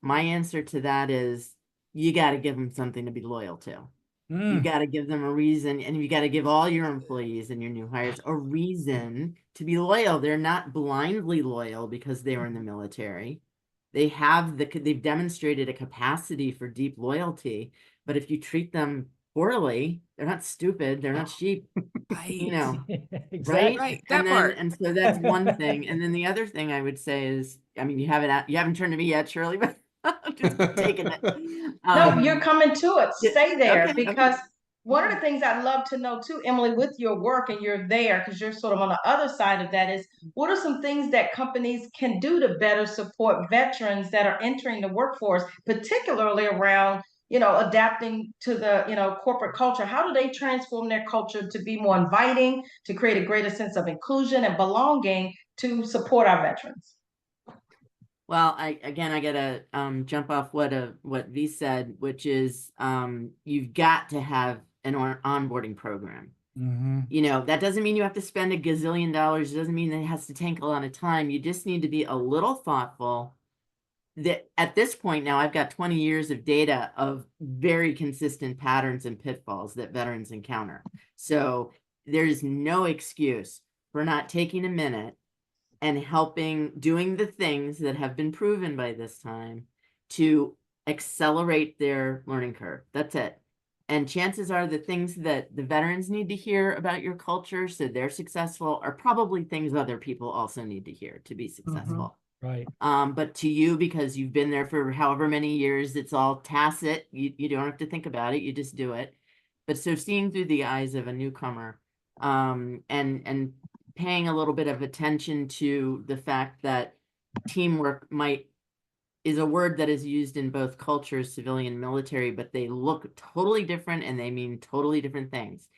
D: My answer to that is you got to give them something to be loyal to. You got to give them a reason, and you got to give all your employees and your new hires a reason to be loyal. They're not blindly loyal because they were in the military. They've demonstrated a capacity for deep loyalty, but if you treat them poorly, they're not stupid, they're not sheep, you know,
C: Exactly.
D: right?
B: That
D: And
B: part.
D: and so that's one thing. And then the other thing I would say is, I mean, you haven't turned to me yet, Shirley, but I'm just taking it.
A: No, you're coming to it.
D: yeah,
A: Stay there,
D: okay,
A: because one of the things I'd love to know too, Emily, with your work, and you're there because you're sort of on the other side of that, is what are some things that companies can do to better support veterans that are entering the workforce, particularly around, adapting to the, corporate culture? How do they transform their culture to be more inviting, to create a greater sense of inclusion and belonging to support our veterans?
D: Well, I gotta jump off what V said, which is you've got to have an onboarding program. You know, that doesn't mean you have to spend $1 gazillion. It doesn't mean that it has to take a lot of time. You just need to be a little thoughtful. That at this point now, I've got 20 years of data of very consistent patterns and pitfalls that veterans encounter. So there's no excuse for not taking a minute and doing the things that have been proven by this time to accelerate their learning curve. That's it. And chances are the things that the veterans need to hear about your culture so they're successful are probably things other people also need to hear to be successful.
C: Right.
D: But to you, because you've been there for however many years, it's all tacit. You don't have to think about it. You just do it. But so seeing through the eyes of a newcomer, and paying a little bit of attention to the fact that teamwork is a word that is used in both cultures, civilian and military, but they look totally different and they mean totally different things.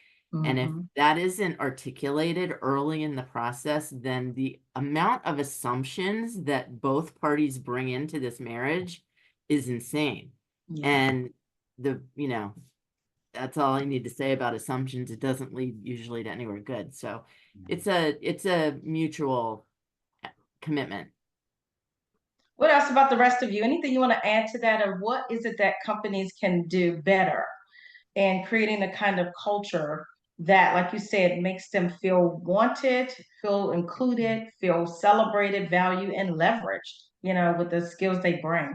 D: And if that isn't articulated early in the process, then the amount of assumptions that both parties bring into this marriage is insane. And that's all I need to say about assumptions. It doesn't lead usually to anywhere good. So it's a mutual commitment.
A: What else about the rest of you? Anything you want to add to that? Or what is it that companies can do better in creating the kind of culture that, like you said, makes them feel wanted, feel included, feel celebrated, valued, and leveraged, with the skills they bring?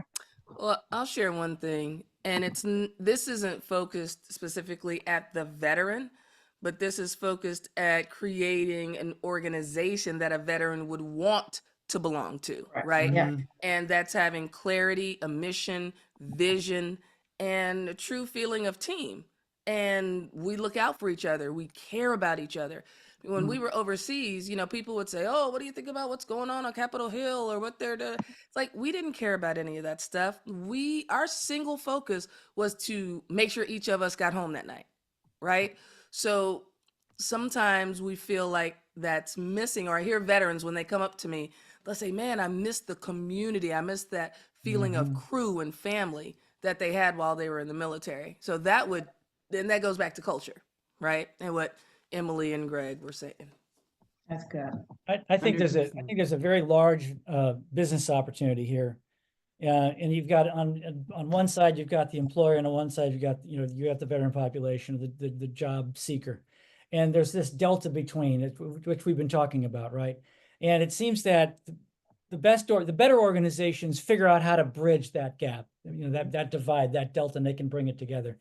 B: Well, I'll share one thing, and this isn't focused specifically at the veteran, but this is focused at creating an organization that a veteran would want to belong to, right?
A: Yeah.
B: And that's having clarity, a mission, vision, and a true feeling of team. And we look out for each other. We care about each other. When we were overseas, people would say, "Oh, what do you think about what's going on Capitol Hill or what they're doing?" It's like, we didn't care about any of that stuff. Our single focus was to make sure each of us got home that night, right? So sometimes we feel like that's missing, or I hear veterans when they come up to me, they'll say, "Man, I miss the community. I miss that feeling of crew and family that they had while they were in the military." So that goes back to culture, right? And what Emily and Greg were saying.
A: That's good.
C: I think there's a very large business opportunity here. And you've got on one side, you've got the employer, and on one side, you have the veteran population, the job seeker. And there's this delta between it, which we've been talking about, right? And it seems that the better organizations figure out how to bridge that gap, that divide, that delta, and they can bring it together.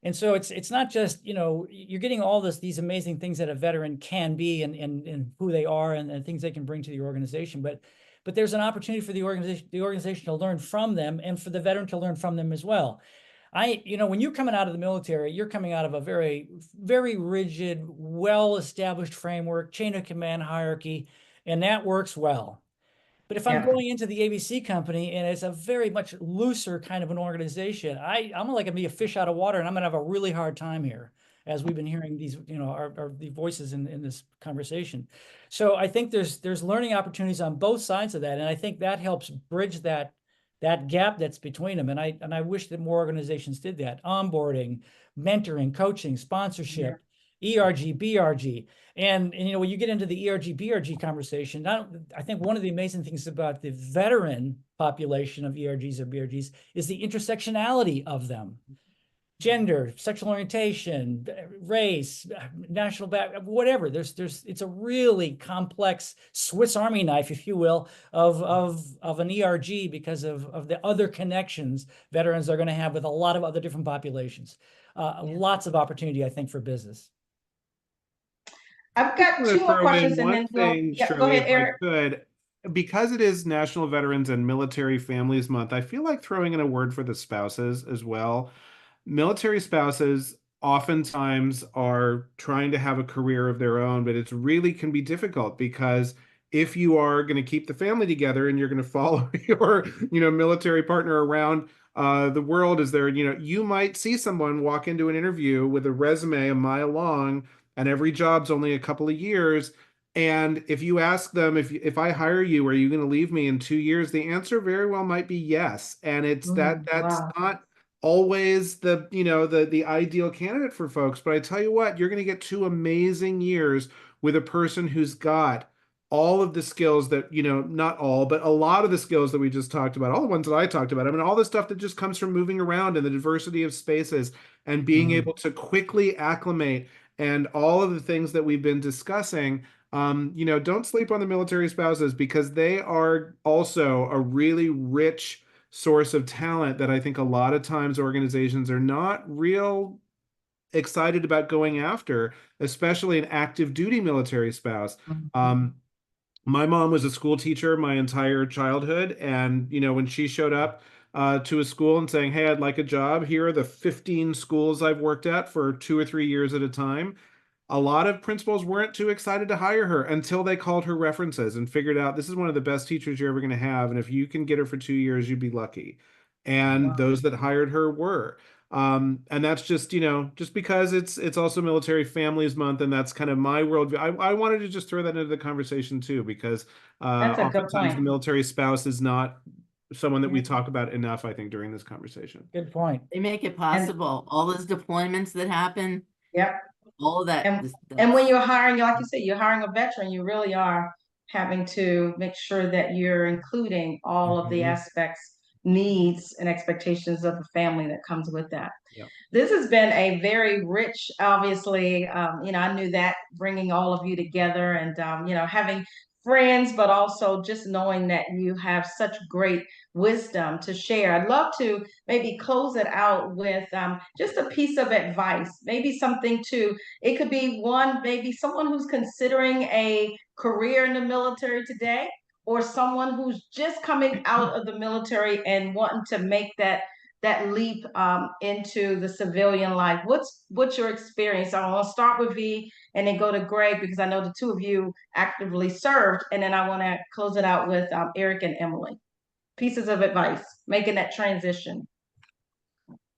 C: And so it's not just, you're getting all these amazing things that a veteran can be and who they are and things they can bring to the organization, but there's an opportunity for the organization to learn from them and for the veteran to learn from them as well. when you're coming out of the military, you're coming out of a very, very rigid, well-established framework, chain of command hierarchy, and that works well. But if I'm
A: Yeah.
C: going into the ABC company and it's a very much looser kind of an organization, I'm like gonna be a fish out of water, and I'm gonna have a really hard time here, as we've been hearing these, the voices in this conversation. So I think there's learning opportunities on both sides of that, and I think that helps bridge that gap that's between them. And I wish that more organizations did that. Onboarding, mentoring, coaching, sponsorship, ERG, BRG. And when you get into the ERG, BRG conversation, I think one of the amazing things about the veteran population of ERGs or BRGs is the intersectionality of them. Gender, sexual orientation, race, national background, whatever. It's a really complex Swiss Army knife, if you will, of an ERG because of the other connections veterans are going to have with a lot of other different populations. Lots of opportunity, I think, for business.
A: I've got
E: I'm gonna
A: 2 more
E: throw in
A: questions and
E: one
A: then we'll,
E: thing,
A: yeah, go
E: Shirley,
A: ahead,
E: if I
A: Eric.
E: could. Because it is National Veterans and Military Families Month, I feel like throwing in a word for the spouses as well. Military spouses oftentimes are trying to have a career of their own, but it's really can be difficult because if you are going to keep the family together and you're going to follow your, military partner around the world, is there, you might see someone walk into an interview with a resume a mile long, and every job's only a couple of years. And if you ask them, if I hire you, are you going to leave me in 2 years? The answer very well might be yes. And it's that's
A: Wow.
E: not always the ideal candidate for folks. But I tell you what, you're going to get 2 amazing years with a person who's got all of the skills that, not all, but a lot of the skills that we just talked about, all the ones that I talked about. I mean, all the stuff that just comes from moving around and the diversity of spaces and being able to quickly acclimate and all of the things that we've been discussing. Don't sleep on the military spouses because they are also a really rich source of talent that I think a lot of times organizations are not real excited about going after, especially an active duty military spouse. My mom was a school teacher my entire childhood, and when she showed up to a school and saying, "Hey, I'd like a job. Here are the 15 schools I've worked at for 2 or 3 years at a time." A lot of principals weren't too excited to hire her until they called her references and figured out this is one of the best teachers you're ever going to have. And if you can get her for 2 years, you'd be lucky. And those that hired her were. And that's just, just because it's also Military Families Month, and that's kind of my worldview. I wanted to just throw that into the conversation too, because
A: That's a good
E: oftentimes the
A: point.
E: military spouse is not someone that we talk about enough, I think, during this conversation.
C: Good point.
D: They make it possible. All those deployments that happen,
A: Yep.
D: all of that.
A: And when you're hiring, like you said, you're hiring a veteran, you really are having to make sure that you're including all of the aspects, needs, and expectations of the family that comes with that.
E: Yep.
A: This has been a very rich, obviously, I knew that bringing all of you together and, having friends, but also just knowing that you have such great wisdom to share. I'd love to maybe close it out with just a piece of advice, maybe something it could be maybe someone who's considering a career in the military today, or someone who's just coming out of the military and wanting to make that leap into the civilian life. What's your experience? I want to start with V and then go to Greg, because I know the two of you actively served, and then I want to close it out with Eric and Emily. Pieces of advice making that transition.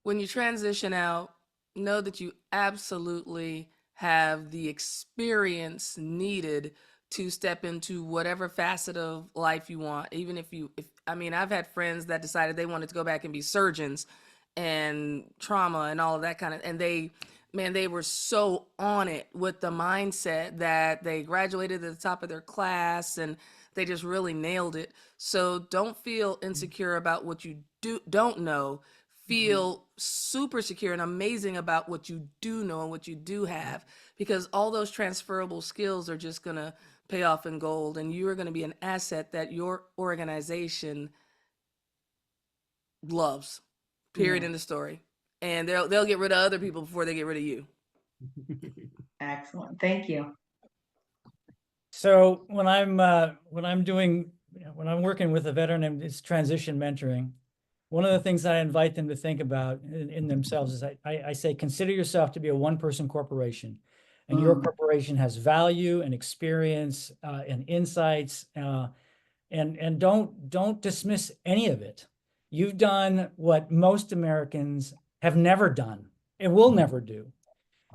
B: When you transition out, know that you absolutely have the experience needed to step into whatever facet of life you want. Even if I've had friends that decided they wanted to go back and be surgeons and trauma and all of that and they were so on it with the mindset that they graduated at the top of their class and they just really nailed it. So don't feel insecure about what you don't know. Feel super secure and amazing about what you do know and what you do have, because all those transferable skills are just going to pay off in gold, and you are going to be an asset that your organization loves. Period. In the story. And they'll get rid of other people before they get rid of you.
A: Excellent. Thank you.
C: So when I'm working with a veteran and it's transition mentoring, one of the things that I invite them to think about in themselves is I say, consider yourself to be a one-person corporation. And your corporation has value and experience and insights, and don't dismiss any of it. You've done what most Americans have never done and will never do.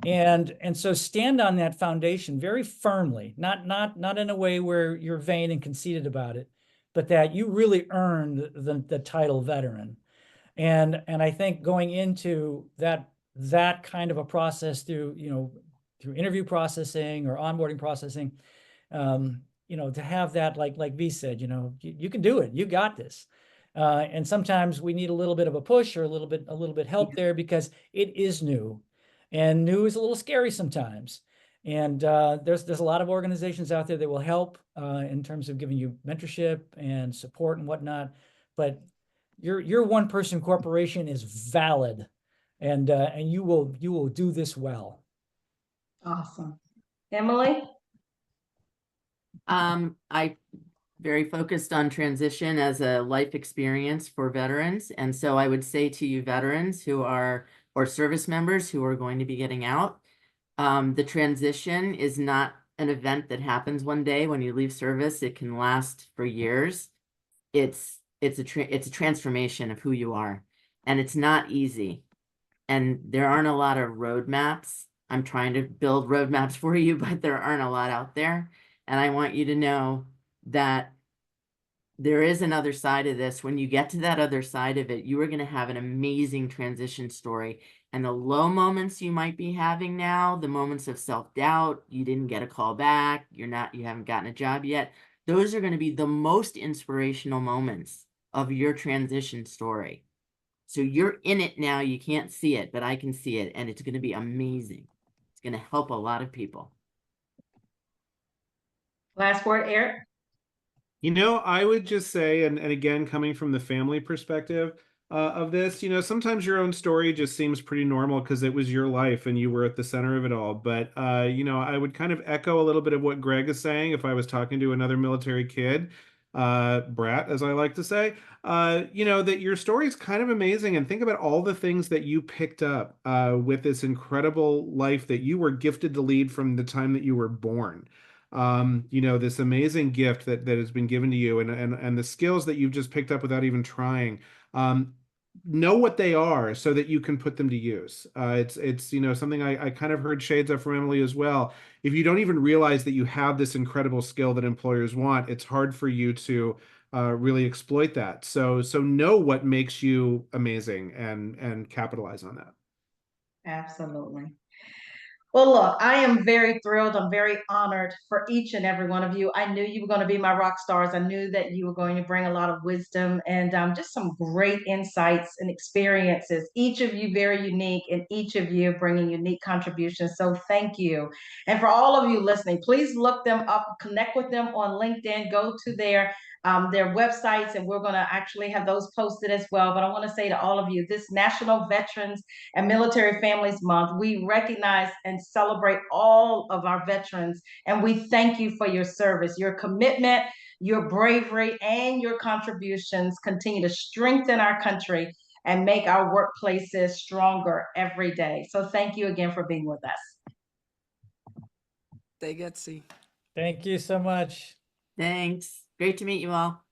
C: And so stand on that foundation very firmly, not in a way where you're vain and conceited about it, but that you really earned the title veteran. And I think going into that kind of a process through interview processing or onboarding processing, to have that, like V said, you can do it, you got this. And sometimes we need a little bit of a push or a little bit help there, because it is new, and new is a little scary sometimes. And there's a lot of organizations out there that will help in terms of giving you mentorship and support and whatnot. But your one-person corporation is valid, and you will do this well.
A: Awesome. Emily?
D: I very focused on transition as a life experience for veterans. And so I would say to you veterans or service members who are going to be getting out, the transition is not an event that happens one day when you leave service. It can last for years. It's a transformation of who you are, and it's not easy. And there aren't a lot of roadmaps. I'm trying to build roadmaps for you, but there aren't a lot out there. And I want you to know that there is another side of this. When you get to that other side of it, you are going to have an amazing transition story. And the low moments you might be having now, the moments of self-doubt, you didn't get a call back, you haven't gotten a job yet, those are going to be the most inspirational moments of your transition story. So you're in it now, you can't see it, but I can see it, and it's going to be amazing. It's going to help a lot of people.
A: Last word, Eric?
E: I would just say, and again, coming from the family perspective of this, sometimes your own story just seems pretty normal because it was your life and you were at the center of it all. But, I would kind of echo a little bit of what Greg is saying if I was talking to another military kid, brat, as I like to say, that your story is kind of amazing. And think about all the things that you picked up with this incredible life that you were gifted to lead from the time that you were born. This amazing gift that has been given to you, and the skills that you've just picked up without even trying. Know what they are so that you can put them to use. It's something I kind of heard shades of from Emily as well. If you don't even realize that you have this incredible skill that employers want, it's hard for you to really exploit that. So know what makes you amazing and capitalize on that.
A: Absolutely. Well, look, I am very thrilled. I'm very honored for each and every one of you. I knew you were going to be my rock stars. I knew that you were going to bring a lot of wisdom and just some great insights and experiences. Each of you very unique, and each of you bringing unique contributions. So thank you. And for all of you listening, please look them up, connect with them on LinkedIn, go to their websites, and we're going to actually have those posted as well. But I want to say to all of you, this National Veterans and Military Families Month, we recognize and celebrate all of our veterans, and we thank you for your service. Your commitment, your bravery, and your contributions continue to strengthen our country and make our workplaces stronger every day. So thank you again for being with us.
B: Stay gutsy.
C: Thank you so much.
D: Thanks. Great to meet you all.